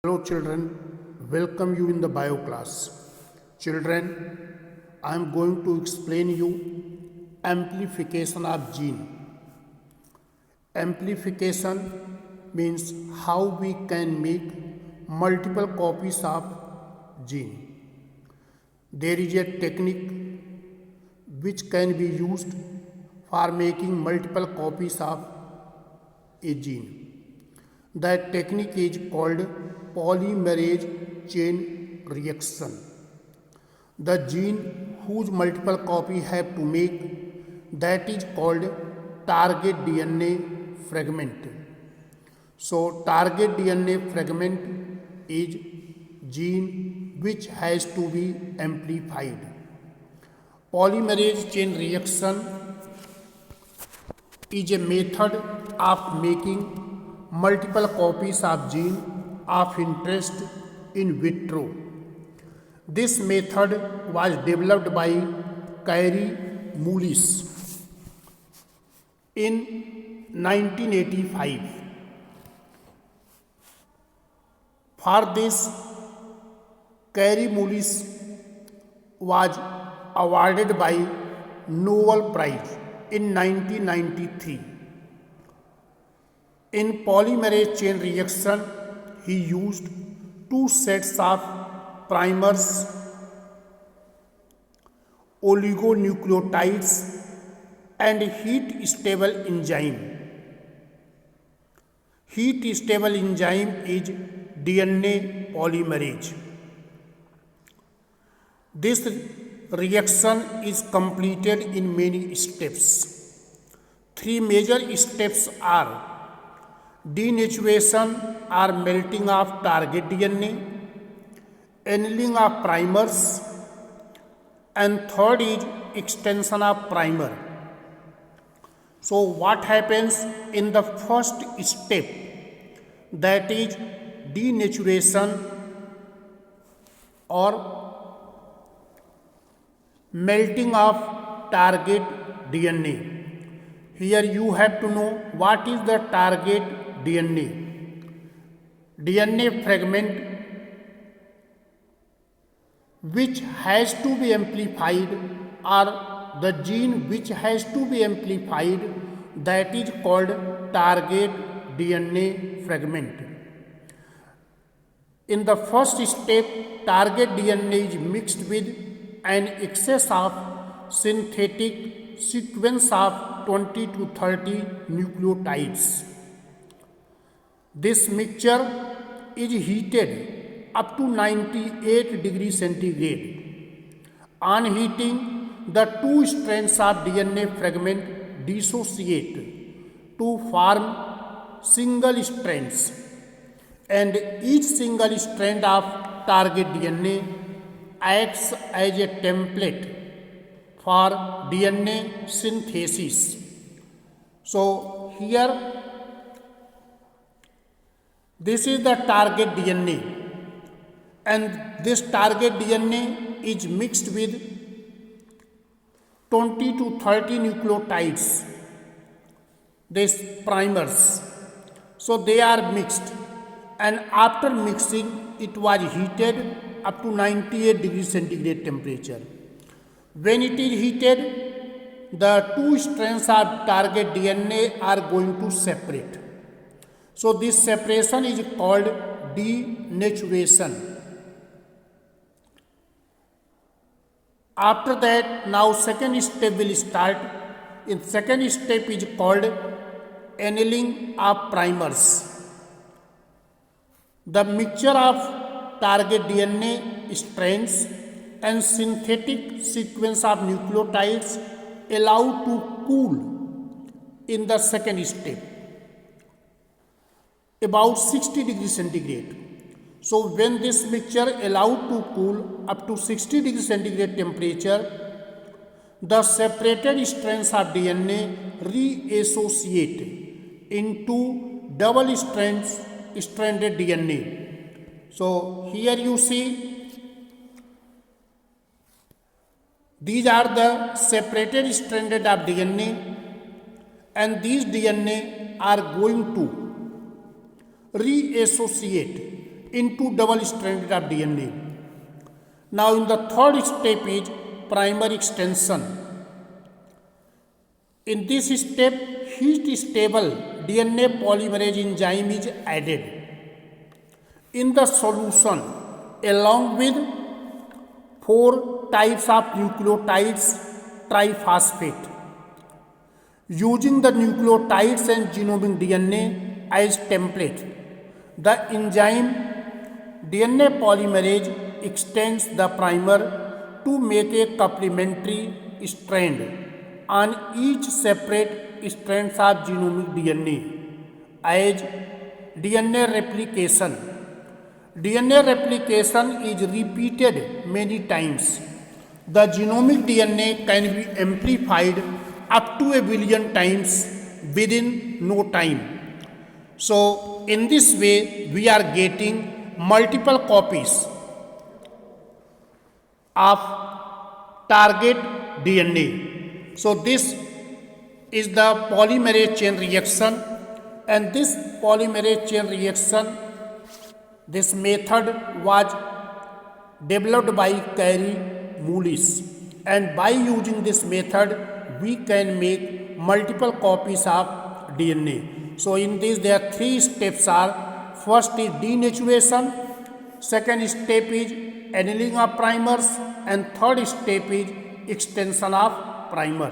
Hello children, welcome you in the bio class. Children, I am going to explain you amplification of gene. Amplification means how we can make multiple copies of gene. There is a technique which can be used for making multiple copies of a gene. That technique is called polymerase chain reaction. The gene whose multiple copy have to make, that is called target DNA fragment. So target DNA fragment is gene which has to be amplified. Polymerase chain reaction is a method of making multiple copies of gene of interest in vitro. This method was developed by Kary Mullis in 1985. For this, Kary Mullis was awarded by Nobel Prize in 1993. In polymerase chain reaction, he used two sets of primers, oligonucleotides, and heat stable enzyme. Heat stable enzyme is DNA polymerase. This reaction is completed in many steps. Three major steps are denaturation or melting of target DNA, annealing of primers, and third is extension of primer. So what happens in the first step, that is denaturation or melting of target DNA. Here you have to know what is the target DNA. DNA fragment which has to be amplified, or the gene which has to be amplified, that is called target DNA fragment. In the first step, target DNA is mixed with an excess of synthetic sequence of 20 to 30 nucleotides. This mixture is heated up to 98 degrees centigrade. On heating, the two strands of DNA fragment dissociate to form single strands, and each single strand of target DNA acts as a template for DNA synthesis. So here this is the target DNA, and this target DNA is mixed with 20 to 30 nucleotides, these primers. So they are mixed, and after mixing it was heated up to 98 degrees centigrade temperature. When it is heated, the two strands of target DNA are going to separate. So this separation is called denaturation. After that, now second step will start. In second step is called annealing of primers. The mixture of target DNA strands and synthetic sequence of nucleotides allowed to cool in the second step about 60 degrees centigrade. So when this mixture allowed to cool up to 60 degrees centigrade temperature, the separated strands of DNA reassociate into double stranded DNA. So here you see these are the separated stranded of DNA, and these DNA are going to reassociate into double stranded of DNA. Now in the third step is primer extension. In this step, heat stable DNA polymerase enzyme is added in the solution along with 4 types of nucleotides triphosphate. Using the nucleotides and genomic DNA as template, the enzyme DNA polymerase extends the primer to make a complementary strand on each separate strands of genomic DNA as DNA replication. DNA replication is repeated many times. The genomic DNA can be amplified up to 1 billion times within no time. So in this way we are getting multiple copies of target DNA. So this is the polymerase chain reaction, and this polymerase chain reaction, this method was developed by Kary Mullis, and by using this method we can make multiple copies of DNA. So in this there are 3 steps are: first is denaturation, second step is annealing of primers, and third step is extension of primer.